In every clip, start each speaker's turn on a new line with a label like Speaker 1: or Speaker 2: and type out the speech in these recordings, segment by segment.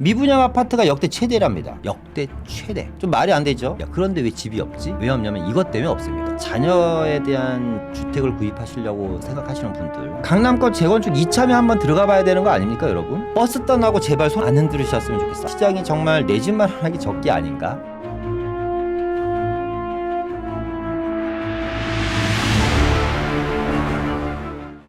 Speaker 1: 미분양 아파트가 역대 최대랍니다. 역대 최대. 좀 말이 안 되죠? 야, 그런데 왜 집이 없지? 왜 없냐면 이것 때문에 없습니다. 자녀에 대한 주택을 구입하시려고 생각하시는 분들, 강남권 재건축 이참에 한번 들어가 봐야 되는 거 아닙니까, 여러분? 버스 떠나고 제발 손 안 흔들으셨으면 좋겠어. 시장이 정말 내 집 마련하기 적기 아닌가?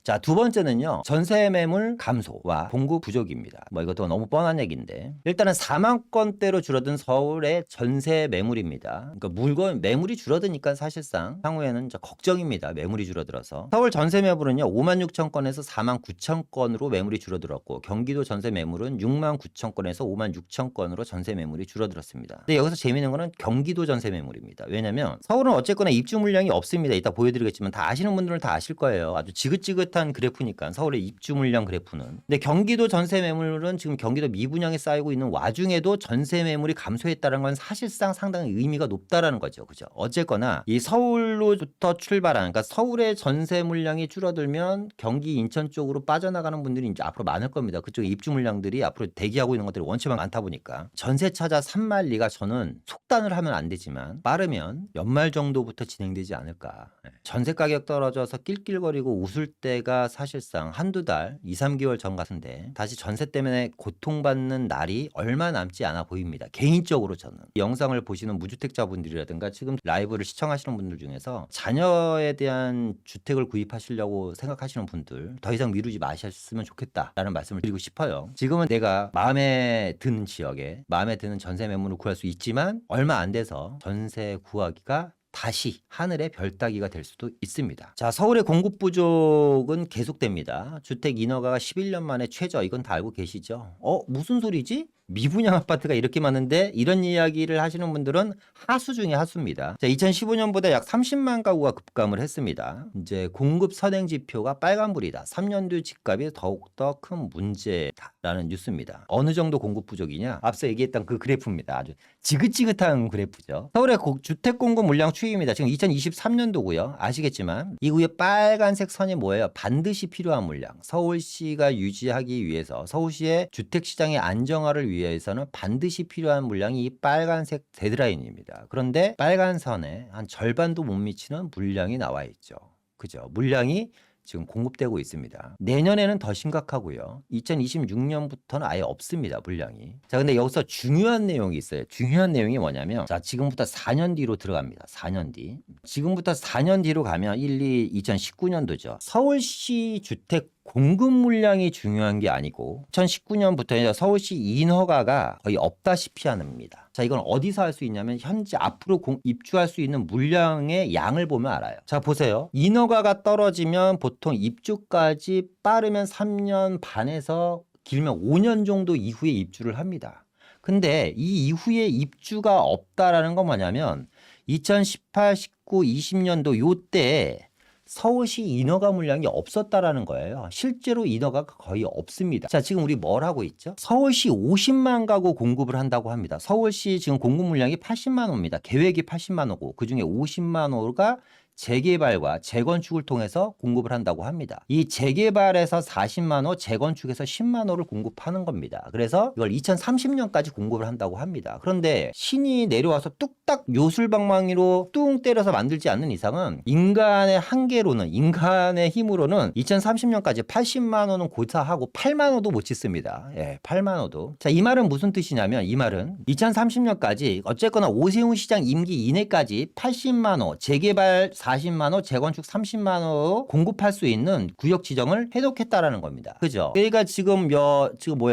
Speaker 1: 자, 두 번째는요, 전세 매물 감소와 공급 부족입니다. 뭐 이것도 너무 뻔한 얘기인데, 일단은 4만 건대로 줄어든 서울의 전세 매물입니다. 그러니까 물건 매물이 줄어드니까 사실상 향후에는 이제 걱정입니다. 매물이 줄어들어서. 서울 전세 매물은요 5만 6천 건에서 4만 9천 건으로 매물이 줄어들었고, 경기도 전세 매물은 6만 9천 건에서 5만 6천 건으로 전세 매물이 줄어들었습니다. 근데 여기서 재미있는 거는 경기도 전세 매물입니다. 왜냐면 서울은 어쨌거나 입주 물량이 없습니다. 이따 보여드리겠지만 다 아시는 분들은 다 아실 거예요. 아주 지긋지긋한 그래프니까, 서울의 입주 물량 그래프는. 근데 경기도 전세 매물은 지금 경기도 미분양이 쌓이고 있는 와중에도 전세 매물이 감소했다는 건 사실상 상당히 의미가 높다라는 거죠. 그죠? 어쨌거나 이 서울로부터 출발한, 그러니까 서울의 전세 물량이 줄어들면 경기 인천 쪽으로 빠져나가는 분들이 이제 앞으로 많을 겁니다. 그쪽에 입주 물량들이 앞으로 대기하고 있는 것들이 원체 많다 보니까 전세 찾아 산만리가 저는 속단을 하면 안 되지만 빠르면 연말 정도부터 진행되지 않을까. 전세 가격 떨어져서 낄낄거리고 웃을 때가 사실상 한두 달, 2, 3개월 전 같은데 다시 전세 때문에 고통받는 날이 얼마 남지 않아 보입니다. 개인적으로 저는. 이 영상을 보시는 무주택자분들이라든가 지금 라이브를 시청하시는 분들 중에서 자녀에 대한 주택을 구입하시려고 생각하시는 분들, 더 이상 미루지 마셨으면 좋겠다라는 말씀을 드리고 싶어요. 지금은 내가 마음에 드는 지역에 마음에 드는 전세 매물을 구할 수 있지만 얼마 안 돼서 전세 구하기가 다시 하늘의 별 따기가 될 수도 있습니다. 자, 서울의 공급 부족은 계속됩니다. 주택 인허가가 11년 만에 최저, 이건 다 알고 계시죠? 무슨 소리지? 미분양 아파트가 이렇게 많은데, 이런 이야기를 하시는 분들은 하수 중에 하수입니다. 자, 2015년보다 약 30만 가구가 급감을 했습니다. 이제 공급 선행 지표가 빨간불이다. 3년 뒤 집값이 더욱더 큰 문제다라는 뉴스입니다. 어느 정도 공급 부족이냐? 앞서 얘기했던 그 그래프입니다. 아주 지긋지긋한 그래프죠. 서울의 주택 공급 물량 추이입니다. 지금 2023년도고요. 아시겠지만 이 위에 빨간색 선이 뭐예요? 반드시 필요한 물량. 서울시가 유지하기 위해서, 서울시의 주택시장의 안정화를 위해서는 반드시 필요한 물량이 이 빨간색 데드라인입니다. 그런데 빨간 선에 한 절반도 못 미치는 물량이 나와 있죠. 그죠? 물량이 지금 공급되고 있습니다. 내년에는 더 심각하고요. 2026년부터는 아예 없습니다, 물량이. 자, 근데 여기서 중요한 내용이 있어요. 중요한 내용이 뭐냐면, 자, 지금부터 4년 뒤로 들어갑니다. 4년 뒤. 지금부터 4년 뒤로 가면 2019년도죠. 서울시 주택 공급 물량이 중요한 게 아니고 2019년부터 서울시 인허가가 거의 없다시피 합니다. 자, 이건 어디서 할 수 있냐면 현재 앞으로 입주할 수 있는 물량의 양을 보면 알아요. 자, 보세요. 인허가가 떨어지면 보통 입주까지 빠르면 3년 반에서 길면 5년 정도 이후에 입주를 합니다. 근데 이 이후에 입주가 없다라는 건 뭐냐면 2018, 19, 20년도 요때 서울시 인허가 물량이 없었다라는 거예요. 실제로 인허가가 거의 없습니다. 자, 지금 우리 뭘 하고 있죠? 서울시 50만 가구 공급을 한다고 합니다. 서울시 지금 공급 물량이 80만 호입니다. 계획이 80만 호고 그중에 50만 호가 재개발과 재건축을 통해서 공급을 한다고 합니다. 이 재개발에서 40만 호, 재건축에서 10만 호를 공급하는 겁니다. 그래서 이걸 2030년까지 공급을 한다고 합니다. 그런데 신이 내려와서 뚝딱 요술방망이로 뚱 때려서 만들지 않는 이상은 인간의 한계로는, 인간의 힘으로는 2030년까지 80만 호는 고사하고 8만 호도 못 짓습니다. 예, 8만 호도. 자, 이 말은 무슨 뜻이냐면, 이 말은 2030년까지 어쨌거나 오세훈 시장 임기 이내까지 80만 호, 재개발 40만 호, 재건축 30만 호 공급할 수 있는 구역 지정을 해놓겠다라는 겁니다. 그죠? 그러니까 지금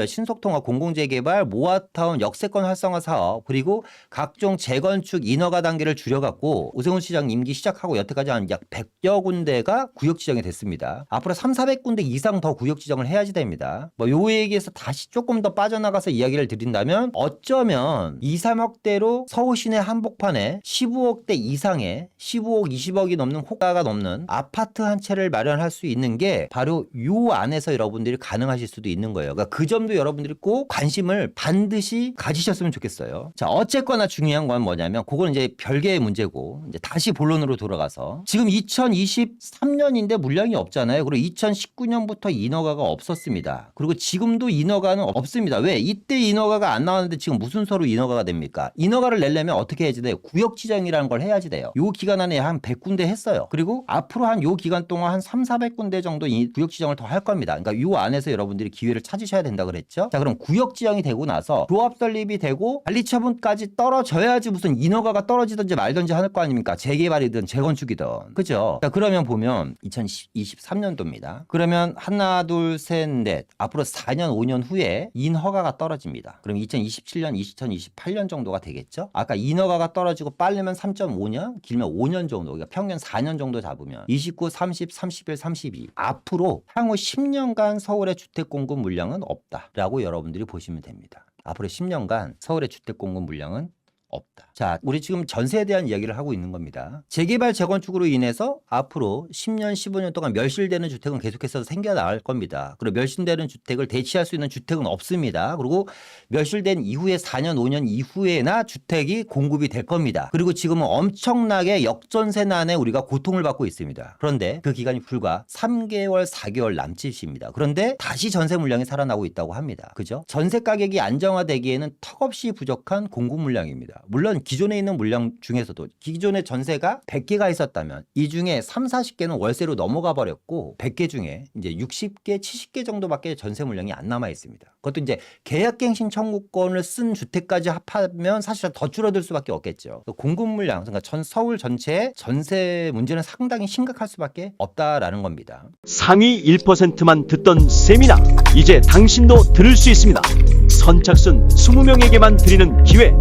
Speaker 1: 신속통합, 공공재개발, 모아타운, 역세권 활성화 사업, 그리고 각종 재건축 인허가 단계를 줄여갖고 오세훈 시장 임기 시작하고 여태까지 한 약 100여 군데가 구역 지정이 됐습니다. 앞으로 300~400군데 이상 더 구역 지정을 해야지 됩니다. 요 얘기에서 다시 조금 더 빠져나가서 이야기를 드린다면, 어쩌면 2, 3억대로 서울 시내 한복판에 15억대 이상의 15억, 20억 2억이 넘는 호가가 넘는 아파트 한 채를 마련할 수 있는 게 바로 요 안에서 여러분들이 가능하실 수도 있는 거예요. 그러니까 그 점도 여러분들이 꼭 관심을 반드시 가지셨으면 좋겠어요. 자, 어쨌거나 중요한 건 뭐냐면 그건 이제 별개의 문제고 이제 다시 본론으로 돌아가서 지금 2023년인데 물량이 없잖아요. 그리고 2019년부터 인허가가 없었습니다. 그리고 지금도 인허가는 없습니다. 왜? 이때 인허가가 안 나왔는데 지금 무슨 서로 인허가가 됩니까? 인허가를 내려면 어떻게 해야지 돼요? 구역 지정이라는 걸 해야지 돼요. 요 기간 안에 한 100군데 했어요. 그리고 앞으로 한 요 기간 동안 한 3,400군데 정도 이 구역 지정을 더 할 겁니다. 그러니까 요 안에서 여러분들이 기회를 찾으셔야 된다 그랬죠. 자, 그럼 구역 지정이 되고 나서 조합 설립이 되고 관리 처분까지 떨어져야지 무슨 인허가가 떨어지든지 말든지 할 거 아닙니까? 재개발이든 재건축이든. 그죠? 자, 그러면 보면 2023년도입니다. 그러면 하나, 둘, 셋, 넷. 앞으로 4년, 5년 후에 인허가가 떨어집니다. 그럼 2027년, 2028년 정도가 되겠죠? 아까 인허가가 떨어지고 빠르면 3.5년, 길면 5년 정도. 그러니까 평균 4년 정도 잡으면 29, 30, 31, 32. 앞으로 향후 10년간 서울의 주택 공급 물량은 없다라고 여러분들이 보시면 됩니다. 앞으로 10년간 서울의 주택 공급 물량은 없다. 자, 우리 지금 전세에 대한 이야기를 하고 있는 겁니다. 재개발 재건축으로 인해서 앞으로 10년, 15년 동안 멸실되는 주택은 계속해서 생겨나갈 겁니다. 그리고 멸실되는 주택을 대체할 수 있는 주택은 없습니다. 그리고 멸실된 이후에 4년, 5년 이후에나 주택이 공급이 될 겁니다. 그리고 지금은 엄청나게 역전세난에 우리가 고통을 받고 있습니다. 그런데 그 기간이 불과 3개월, 4개월 남짓입니다. 그런데 다시 전세 물량이 살아나고 있다고 합니다. 그죠? 전세 가격이 안정화되기에는 턱없이 부족한 공급 물량입니다. 물론 기존에 있는 물량 중에서도 기존에 전세가 100개가 있었다면 이 중에 3, 40개는 월세로 넘어가 버렸고 100개 중에 이제 60개, 70개 정도밖에 전세 물량이 안 남아 있습니다. 그것도 이제 계약갱신 청구권을 쓴 주택까지 합하면 사실 더 줄어들 수밖에 없겠죠. 공급 물량, 그러니까 서울 전체의 전세 문제는 상당히 심각할 수밖에 없다라는 겁니다.
Speaker 2: 상위 1%만 듣던 세미나 이제 당신도 들을 수 있습니다. 선착순 20명에게만 드리는 기회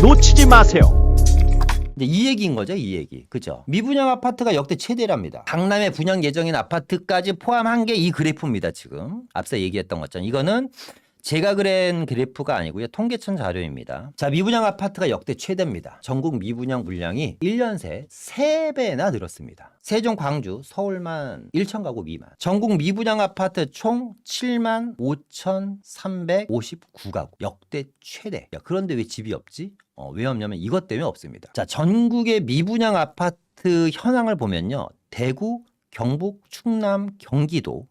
Speaker 2: 놓치지 마세요.
Speaker 1: 이 얘기인 거죠, 이 얘기. 그죠? 미분양 아파트가 역대 최대랍니다. 강남에 분양 예정인 아파트까지 포함한 게 이 그래프입니다, 지금. 앞서 얘기했던 것처럼. 이거는 제가 그린 그래프가 아니고요. 통계청 자료입니다. 자, 미분양 아파트가 역대 최대입니다. 전국 미분양 물량이 1년 새 3배나 늘었습니다. 세종, 광주, 서울만 1천 가구 미만. 전국 미분양 아파트 총 7만 5,359가구. 역대 최대. 야, 그런데 왜 집이 없지? 왜 없냐면 이것 때문에 없습니다. 자, 전국의 미분양 아파트 현황을 보면요. 대구, 경북, 충남, 경기도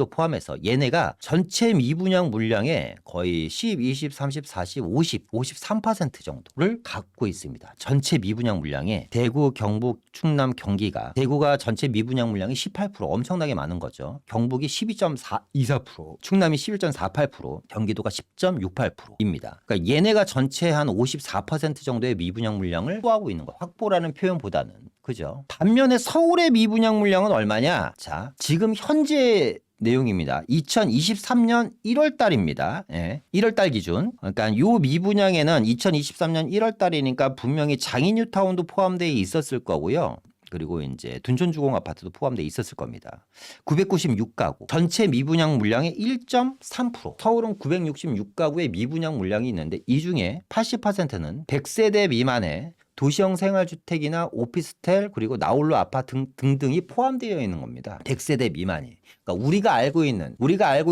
Speaker 1: 포함해서 얘네가 전체 미분양 물량의 거의 10, 20, 30, 40, 50, 53% 정도를 갖고 있습니다. 전체 미분양 물량에 대구, 경북, 충남, 경기가 대구가 전체 미분양 물량이 18% 엄청나게 많은 거죠. 경북이 12.24%, 충남이 11.48%, 경기도가 10.68%입니다. 그러니까 얘네가 전체 한 54% 정도의 미분양 물량을 확보하고 있는 거. 확보라는 표현보다는 그죠? 반면에 서울의 미분양 물량은 얼마냐? 자, 지금 현재 내용입니다. 2023년 1월 달입니다. 예, 1월 달 기준. 그러니까 요 미분양에는 2023년 1월 달이니까 분명히 장인뉴타운도 포함되어 있었을 거고요. 그리고 이제 둔촌주공 아파트도 포함되어 있었을 겁니다. 996가구. 전체 미분양 물량의 1.3%. 서울은 966가구의 미분양 물량이 있는데 이 중에 80%는 100세대 미만의 도시형 생활주택이나 오피스텔 그리고 나홀로 아파트 등등이 포함되어 있는 겁니다. 100세대 미만이. 그러니까 우리가 알고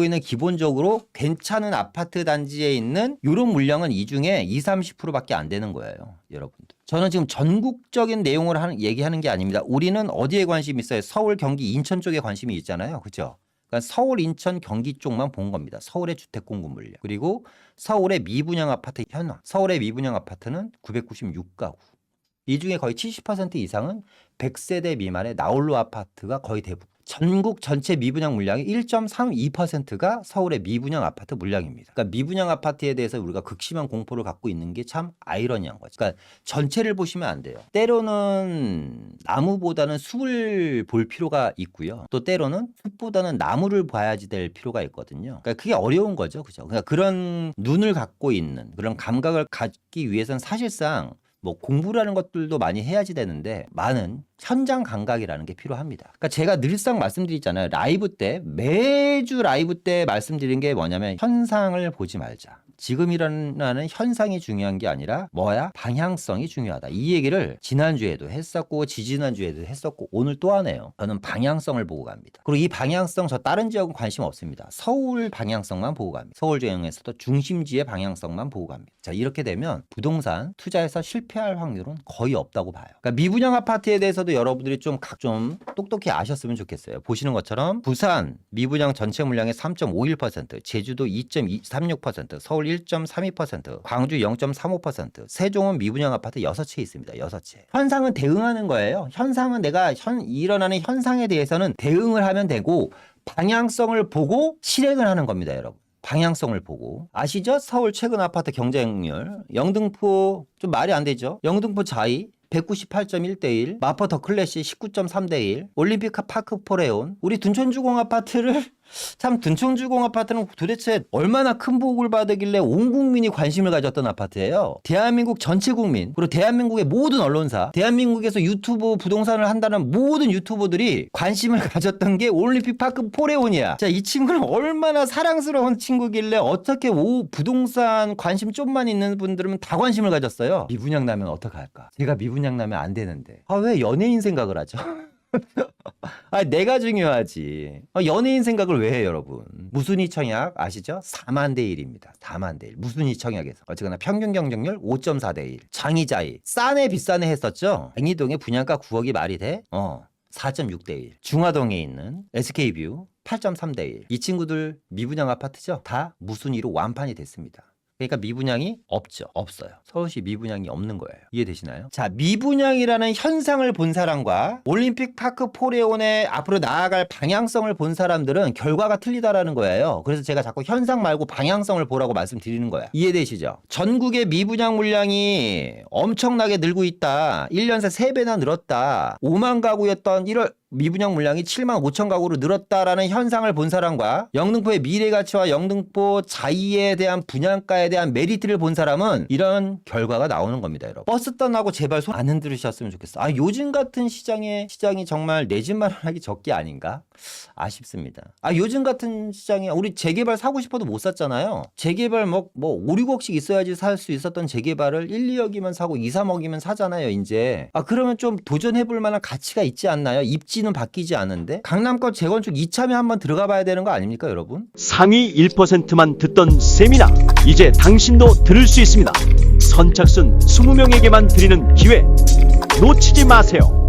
Speaker 1: 있는 기본적으로 괜찮은 아파트 단지에 있는 이런 물량은 이 중에 20, 30%밖에 안 되는 거예요. 여러분들. 저는 지금 전국적인 내용을 얘기하는 게 아닙니다. 우리는 어디에 관심이 있어요? 서울, 경기, 인천 쪽에 관심이 있잖아요. 그렇죠? 그러니까 서울, 인천, 경기 쪽만 본 겁니다. 서울의 주택 공급 물량. 그리고 서울의 미분양 아파트 현황. 서울의 미분양 아파트는 996가구. 이 중에 거의 70% 이상은 100세대 미만의 나홀로 아파트가 거의 대부분. 전국 전체 미분양 물량의 1.32%가 서울의 미분양 아파트 물량입니다. 그러니까 미분양 아파트에 대해서 우리가 극심한 공포를 갖고 있는 게 참 아이러니한 거죠. 그러니까 전체를 보시면 안 돼요. 때로는 나무보다는 숲을 볼 필요가 있고요. 또 때로는 숲보다는 나무를 봐야지 될 필요가 있거든요. 그러니까 그게 어려운 거죠. 그죠? 그러니까 그런 눈을 갖고 있는 그런 감각을 갖기 위해서는 사실상 뭐 공부라는 것들도 많이 해야지 되는데 많은 현장 감각이라는 게 필요합니다. 그러니까 제가 늘상 말씀드리잖아요. 라이브 때 매주 라이브 때 말씀드린 게 뭐냐면 현상을 보지 말자. 지금 일어나는 현상이 중요한 게 아니라 뭐야? 방향성이 중요하다. 이 얘기를 지난주에도 했었고 지지난주에도 했었고 오늘 또 하네요. 저는 방향성을 보고 갑니다. 그리고 이 방향성 저 다른 지역은 관심 없습니다. 서울 방향성만 보고 갑니다. 서울 지역에서도 중심지의 방향성만 보고 갑니다. 자, 이렇게 되면 부동산 투자에서 실패할 확률은 거의 없다고 봐요. 그러니까 미분양 아파트에 대해서도 여러분들이 좀 똑똑히 아셨으면 좋겠어요. 보시는 것처럼 부산 미분양 전체 물량의 3.51%, 제주도 2.36%, 서울 1.32%, 광주 0.35%, 세종은 미분양 아파트 6채 있습니다. 6채. 현상은 대응하는 거예요. 현상은 내가 일어나는 현상에 대해서는 대응을 하면 되고 방향성을 보고 실행을 하는 겁니다, 여러분. 방향성을 보고. 아시죠? 서울 최근 아파트 경쟁률. 영등포 좀 말이 안 되죠? 영등포 자이 198.1대1, 마포 더 클래시 19.3대1, 올림픽 파크 포레온. 우리 둔촌주공 아파트를 참 둔촌주공 아파트는 도대체 얼마나 큰 복을 받으길래 온 국민이 관심을 가졌던 아파트예요. 대한민국 전체 국민, 그리고 대한민국의 모든 언론사, 대한민국에서 유튜브 부동산을 한다는 모든 유튜버들이 관심을 가졌던 게 올림픽 파크 포레온이야. 자, 이 친구는 얼마나 사랑스러운 친구길래 어떻게 부동산 관심 좀만 있는 분들은 다 관심을 가졌어요. 미분양 나면 어떡할까? 제가 미분양 나면 안 되는데. 왜 연예인 생각을 하죠? 내가 중요하지. 연예인 생각을 왜 해요, 여러분? 무순위 청약 아시죠? 4만 대 1입니다. 4만 대 1. 무순위 청약에서. 어쨌거나 평균 경쟁률 5.4대 1. 장이자이. 싸네 비싸네 했었죠? 앵이동에 분양가 9억이 말이 돼? 4.6대 1. 중화동에 있는 SK뷰 8.3대 1. 이 친구들 미분양 아파트죠? 다 무순위로 완판이 됐습니다. 그러니까 미분양이 없어요. 서울시 미분양이 없는 거예요. 이해되시나요? 자, 미분양이라는 현상을 본 사람과 올림픽 파크 포레온의 앞으로 나아갈 방향성을 본 사람들은 결과가 틀리다라는 거예요. 그래서 제가 자꾸 현상 말고 방향성을 보라고 말씀드리는 거야. 이해되시죠? 전국의 미분양 물량이 엄청나게 늘고 있다. 1년 새 3배나 늘었다. 5만 가구였던 1월 미분양 물량이 7만 5천 가구로 늘었다라는 현상을 본 사람과 영등포의 미래가치와 영등포 자이에 대한 분양가에 대한 메리트를 본 사람은 이런 결과가 나오는 겁니다, 여러분. 버스 떠나고 제발 손 안 흔들으셨으면 좋겠어. 요즘 같은 시장이 정말 내 집 마련하기 적기 아닌가? 아쉽습니다. 요즘 같은 시장에 우리 재개발 사고 싶어도 못 샀잖아요. 재개발 뭐 5, 6억씩 있어야지 살 수 있었던 재개발을 1, 2억이면 사고 2, 3억이면 사잖아요, 이제. 그러면 좀 도전해볼 만한 가치가 있지 않나요? 입지는 바뀌지 않은데. 강남권 재건축 이참에 한번 들어가 봐야 되는 거 아닙니까, 여러분?
Speaker 2: 상위 1%만 듣던 세미나 이제 당신도 들을 수 있습니다. 선착순 20명에게만 드리는 기회 놓치지 마세요.